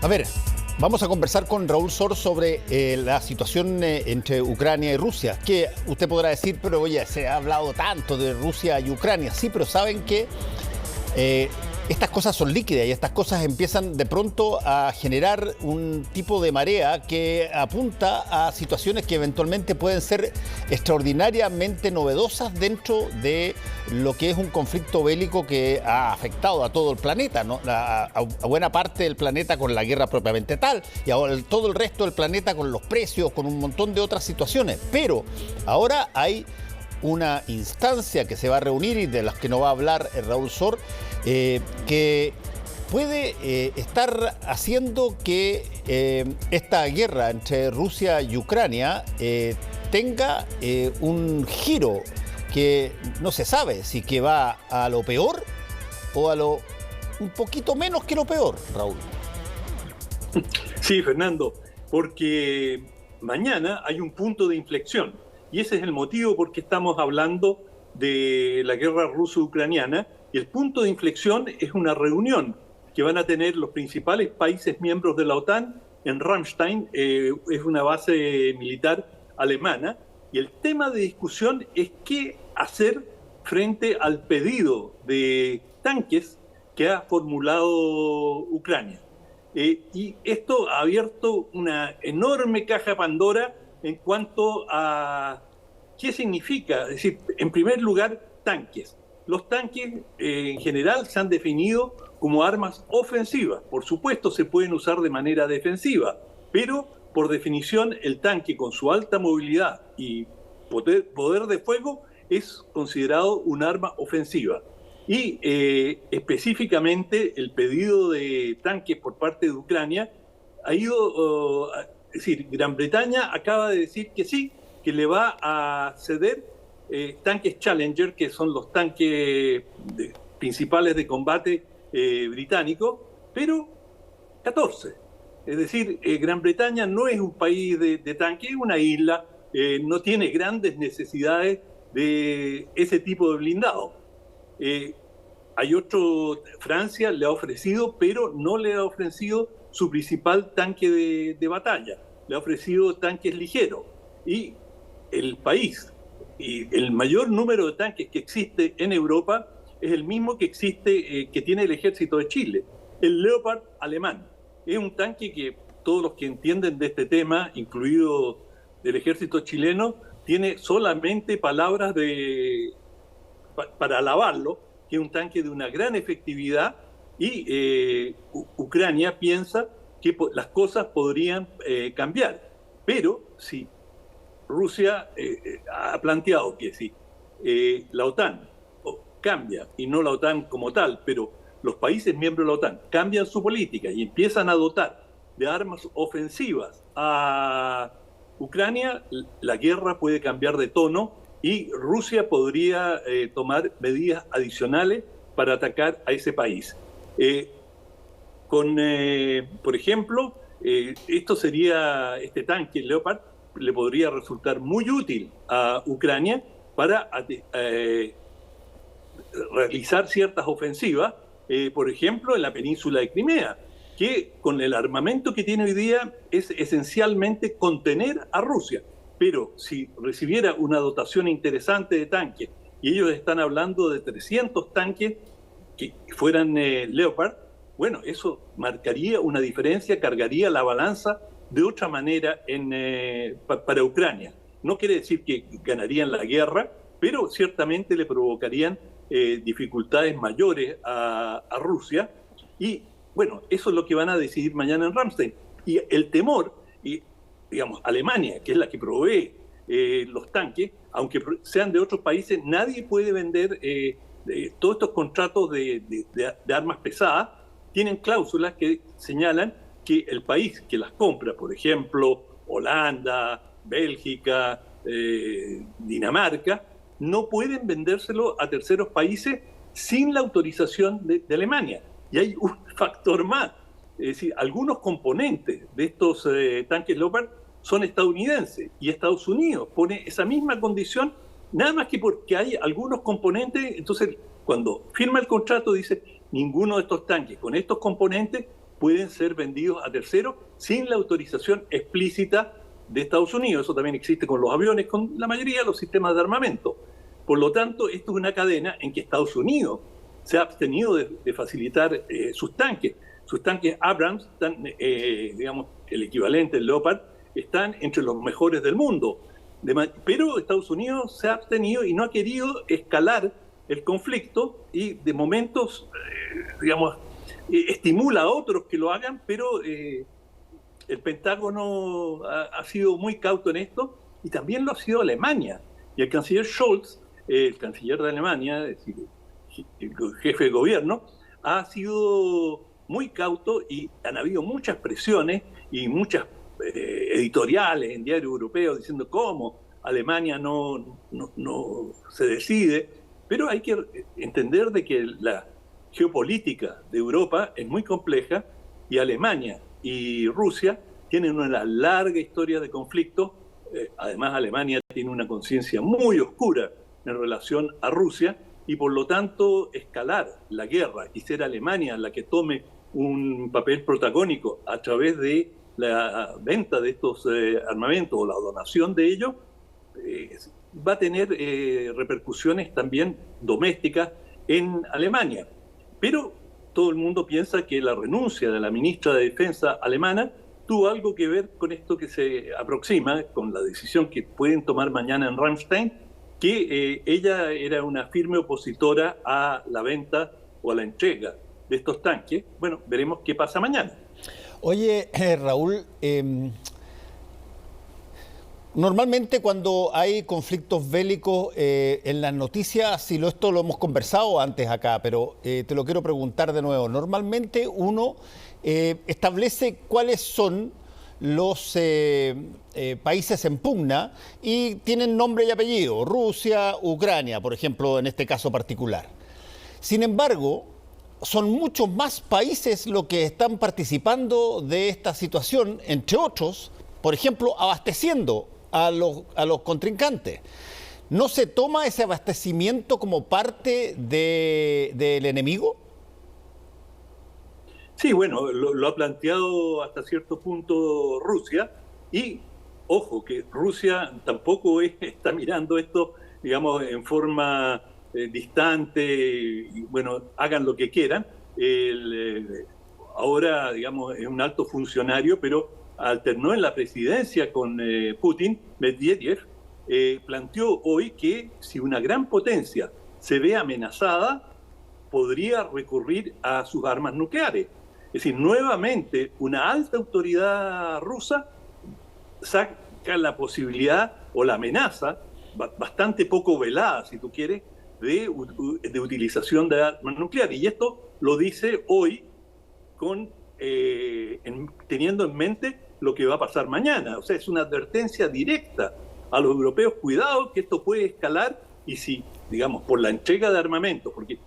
A ver, vamos a conversar con Raúl Sor sobre la situación entre Ucrania y Rusia, que usted podrá decir, pero oye, se ha hablado tanto de Rusia y Ucrania. Sí, pero saben que estas cosas son líquidas y estas cosas empiezan de pronto a generar un tipo de marea que apunta a situaciones que eventualmente pueden ser extraordinariamente novedosas dentro de lo que es un conflicto bélico que ha afectado a todo el planeta, ¿no? A buena parte del planeta con la guerra propiamente tal y a todo el resto del planeta con los precios, con un montón de otras situaciones. Pero ahora hay una instancia que se va a reunir y de las que nos va a hablar Raúl Sor, que puede estar haciendo que esta guerra entre Rusia y Ucrania tenga un giro que no se sabe si que va a lo peor o a lo un poquito menos que lo peor, Raúl. Sí, Fernando, porque mañana hay un punto de inflexión y ese es el motivo por qué estamos hablando de la guerra ruso-ucraniana. Y el punto de inflexión es una reunión que van a tener los principales países miembros de la OTAN en Ramstein, es una base militar alemana, y el tema de discusión es qué hacer frente al pedido de tanques que ha formulado Ucrania. Y esto ha abierto una enorme caja de Pandora en cuanto a qué significa. Es decir, en primer lugar, tanques. Los tanques en general se han definido como armas ofensivas. Por supuesto, se pueden usar de manera defensiva, pero por definición el tanque con su alta movilidad y poder de fuego es considerado un arma ofensiva. Y específicamente el pedido de tanques por parte de Ucrania ha ido, es decir, Gran Bretaña acaba de decir que sí, que le va a ceder tanques Challenger, que son los tanques principales de combate británicos, pero 14. Es decir, Gran Bretaña no es un país de tanques, es una isla, no tiene grandes necesidades de ese tipo de blindado. Hay otro, Francia le ha ofrecido, pero no le ha ofrecido su principal tanque de batalla, le ha ofrecido tanques ligeros. Y el país y el mayor número de tanques que existe en Europa es el mismo que existe, que tiene el ejército de Chile, el Leopard alemán. Es un tanque que todos los que entienden de este tema, incluido el ejército chileno, tiene solamente palabras para alabarlo, que es un tanque de una gran efectividad y Ucrania piensa que las cosas podrían cambiar. Pero si Rusia ha planteado que si la OTAN cambia, y no la OTAN como tal, pero los países miembros de la OTAN cambian su política y empiezan a dotar de armas ofensivas a Ucrania, la guerra puede cambiar de tono y Rusia podría tomar medidas adicionales para atacar a ese país. Por ejemplo, este tanque Leopard le podría resultar muy útil a Ucrania para realizar ciertas ofensivas, por ejemplo, en la península de Crimea, que con el armamento que tiene hoy día es esencialmente contener a Rusia. Pero si recibiera una dotación interesante de tanques, y ellos están hablando de 300 tanques que fueran Leopard, bueno, eso marcaría una diferencia, cargaría la balanza de otra manera para Ucrania. No quiere decir que ganarían la guerra, pero ciertamente le provocarían dificultades mayores a Rusia. Y bueno, eso es lo que van a decidir mañana en Ramstein. Y el temor, y digamos, Alemania, que es la que provee los tanques, aunque sean de otros países, nadie puede vender todos estos contratos de armas pesadas, tienen cláusulas que señalan que el país que las compra, por ejemplo, Holanda, Bélgica, Dinamarca, no pueden vendérselo a terceros países sin la autorización de Alemania. Y hay un factor más, es decir, algunos componentes de estos tanques Leopard son estadounidenses y Estados Unidos pone esa misma condición, nada más que porque hay algunos componentes. Entonces, cuando firma el contrato dice, ninguno de estos tanques con estos componentes pueden ser vendidos a terceros sin la autorización explícita de Estados Unidos. Eso también existe con los aviones, con la mayoría de los sistemas de armamento. Por lo tanto, esto es una cadena en que Estados Unidos se ha abstenido de facilitar sus tanques. Sus tanques Abrams, digamos, el equivalente del Leopard, están entre los mejores del mundo. Pero Estados Unidos se ha abstenido y no ha querido escalar el conflicto y de momentos, digamos, estimula a otros que lo hagan, pero el Pentágono ha sido muy cauto en esto y también lo ha sido Alemania. Y el canciller Scholz, el canciller de Alemania, es decir, el jefe de gobierno, ha sido muy cauto y han habido muchas presiones y muchas editoriales en diarios europeos diciendo cómo Alemania no se decide. Pero hay que entender de que la geopolítica de Europa es muy compleja y Alemania y Rusia tienen una larga historia de conflicto. Además, Alemania tiene una conciencia muy oscura en relación a Rusia y por lo tanto escalar la guerra y ser Alemania la que tome un papel protagónico a través de la venta de estos armamentos o la donación de ellos, va a tener repercusiones también domésticas en Alemania. Pero todo el mundo piensa que la renuncia de la ministra de Defensa alemana tuvo algo que ver con esto que se aproxima, con la decisión que pueden tomar mañana en Ramstein, que ella era una firme opositora a la venta o a la entrega de estos tanques. Bueno, veremos qué pasa mañana. Oye, Raúl, normalmente cuando hay conflictos bélicos en las noticias, esto lo hemos conversado antes acá, pero te lo quiero preguntar de nuevo. Normalmente uno establece cuáles son los países en pugna y tienen nombre y apellido, Rusia, Ucrania, por ejemplo, en este caso particular. Sin embargo, son muchos más países los que están participando de esta situación, entre otros, por ejemplo, abasteciendo a los contrincantes. ¿No se toma ese abastecimiento como parte del enemigo? Sí, bueno, lo ha planteado hasta cierto punto Rusia y, ojo, que Rusia tampoco está mirando esto, digamos, en forma distante y, bueno, hagan lo que quieran. Ahora, digamos, es un alto funcionario, pero alternó en la presidencia con Putin. Medvedev planteó hoy que si una gran potencia se ve amenazada, podría recurrir a sus armas nucleares. Es decir, nuevamente una alta autoridad rusa saca la posibilidad o la amenaza, bastante poco velada, si tú quieres, de utilización de armas nucleares. Y esto lo dice hoy teniendo en mente lo que va a pasar mañana. O sea, es una advertencia directa a los europeos: cuidado que esto puede escalar, y si, digamos, por la entrega de armamentos, porque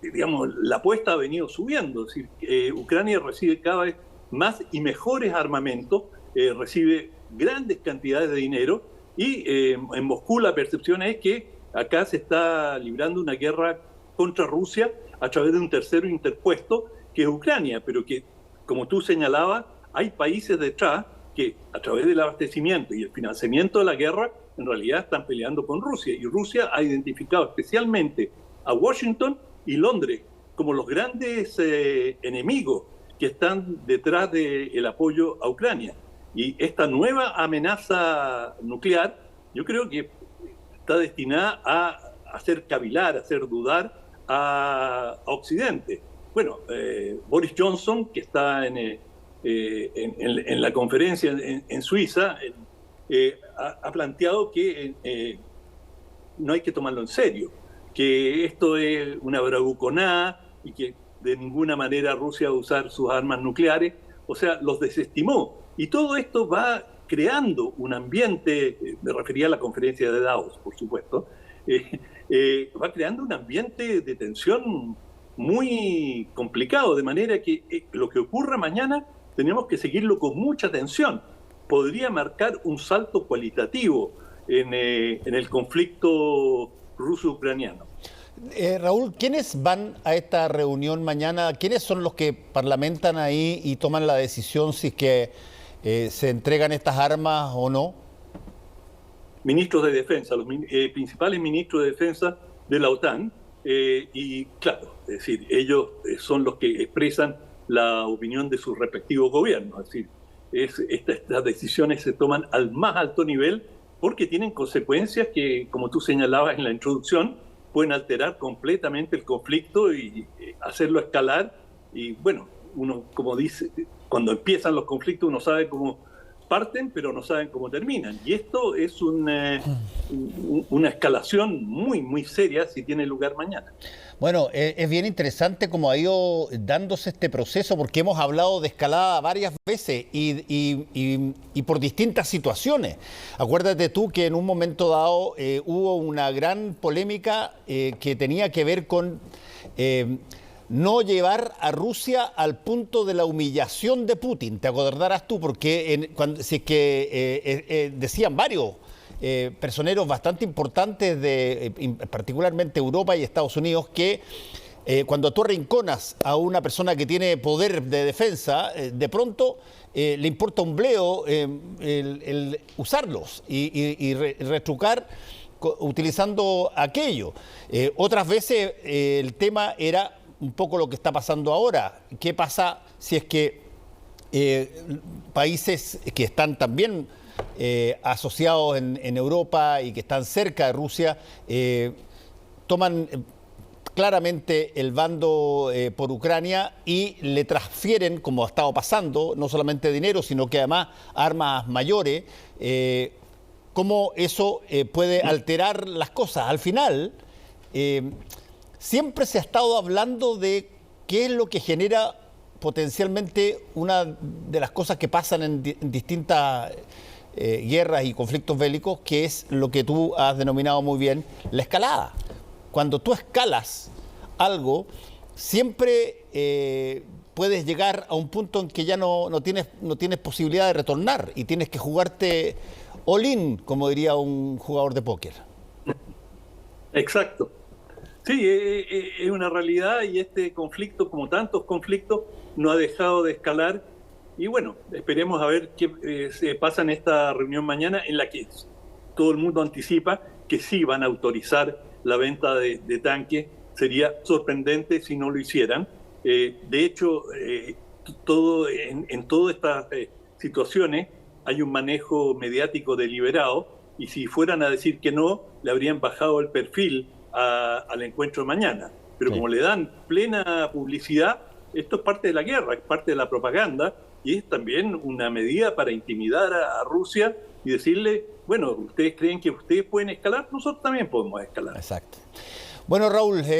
digamos, la apuesta ha venido subiendo. Es decir, Ucrania recibe cada vez más y mejores armamentos, recibe grandes cantidades de dinero, y en Moscú la percepción es que acá se está librando una guerra contra Rusia a través de un tercero interpuesto, que es Ucrania, pero que, como tú señalabas, hay países detrás que, a través del abastecimiento y el financiamiento de la guerra, en realidad están peleando con Rusia. Y Rusia ha identificado especialmente a Washington y Londres como los grandes enemigos que están detrás del apoyo a Ucrania. Y esta nueva amenaza nuclear, yo creo que está destinada a hacer cavilar, a hacer dudar a Occidente. Bueno, Boris Johnson, que está en la conferencia en Suiza, ha planteado que no hay que tomarlo en serio, que esto es una bravuconada y que de ninguna manera Rusia va a usar sus armas nucleares. O sea, los desestimó. Y todo esto va creando un ambiente, me refería a la conferencia de Davos, por supuesto, va creando un ambiente de tensión muy complicado, de manera que lo que ocurra mañana tenemos que seguirlo con mucha atención. Podría marcar un salto cualitativo en el conflicto ruso-ucraniano. Raúl, ¿quiénes van a esta reunión mañana? ¿Quiénes son los que parlamentan ahí y toman la decisión si es que se entregan estas armas o no? Ministros de defensa, los principales ministros de defensa de la OTAN, y claro, es decir, ellos son los que expresan la opinión de sus respectivos gobiernos. Es decir, estas decisiones se toman al más alto nivel porque tienen consecuencias que, como tú señalabas en la introducción, pueden alterar completamente el conflicto y hacerlo escalar. Y bueno, uno, como dice, cuando empiezan los conflictos uno sabe cómo parten, pero no saben cómo terminan. Y esto es una escalación muy, muy seria si tiene lugar mañana. Bueno, es bien interesante cómo ha ido dándose este proceso, porque hemos hablado de escalada varias veces y por distintas situaciones. Acuérdate tú que en un momento dado hubo una gran polémica que tenía que ver con no llevar a Rusia al punto de la humillación de Putin. Te acordarás tú, porque si es que decían varios personeros bastante importantes particularmente Europa y Estados Unidos, que cuando tú arrinconas a una persona que tiene poder de defensa, de pronto le importa un bleo el usarlos y retrucar utilizando aquello. Otras veces el tema era un poco lo que está pasando ahora. ¿Qué pasa si es que países que están también asociados en Europa y que están cerca de Rusia toman claramente el bando por Ucrania y le transfieren, como ha estado pasando, no solamente dinero, sino que además armas mayores? ¿Cómo eso puede alterar las cosas? Al final, siempre se ha estado hablando de qué es lo que genera potencialmente una de las cosas que pasan en distintas guerras y conflictos bélicos, que es lo que tú has denominado muy bien, la escalada. Cuando tú escalas algo, siempre puedes llegar a un punto en que ya no tienes posibilidad de retornar y tienes que jugarte all-in, como diría un jugador de póker. Exacto. Sí, es una realidad, y este conflicto, como tantos conflictos, no ha dejado de escalar. Y bueno, esperemos a ver qué se pasa en esta reunión mañana, en la que todo el mundo anticipa que sí van a autorizar la venta de tanques. Sería sorprendente si no lo hicieran. De hecho, en todas estas situaciones hay un manejo mediático deliberado, y si fueran a decir que no, le habrían bajado el perfil al encuentro de mañana. Pero sí, como le dan plena publicidad, esto es parte de la guerra, es parte de la propaganda, y es también una medida para intimidar a Rusia y decirle, bueno, ustedes creen que ustedes pueden escalar, nosotros también podemos escalar. Exacto. Bueno, Raúl,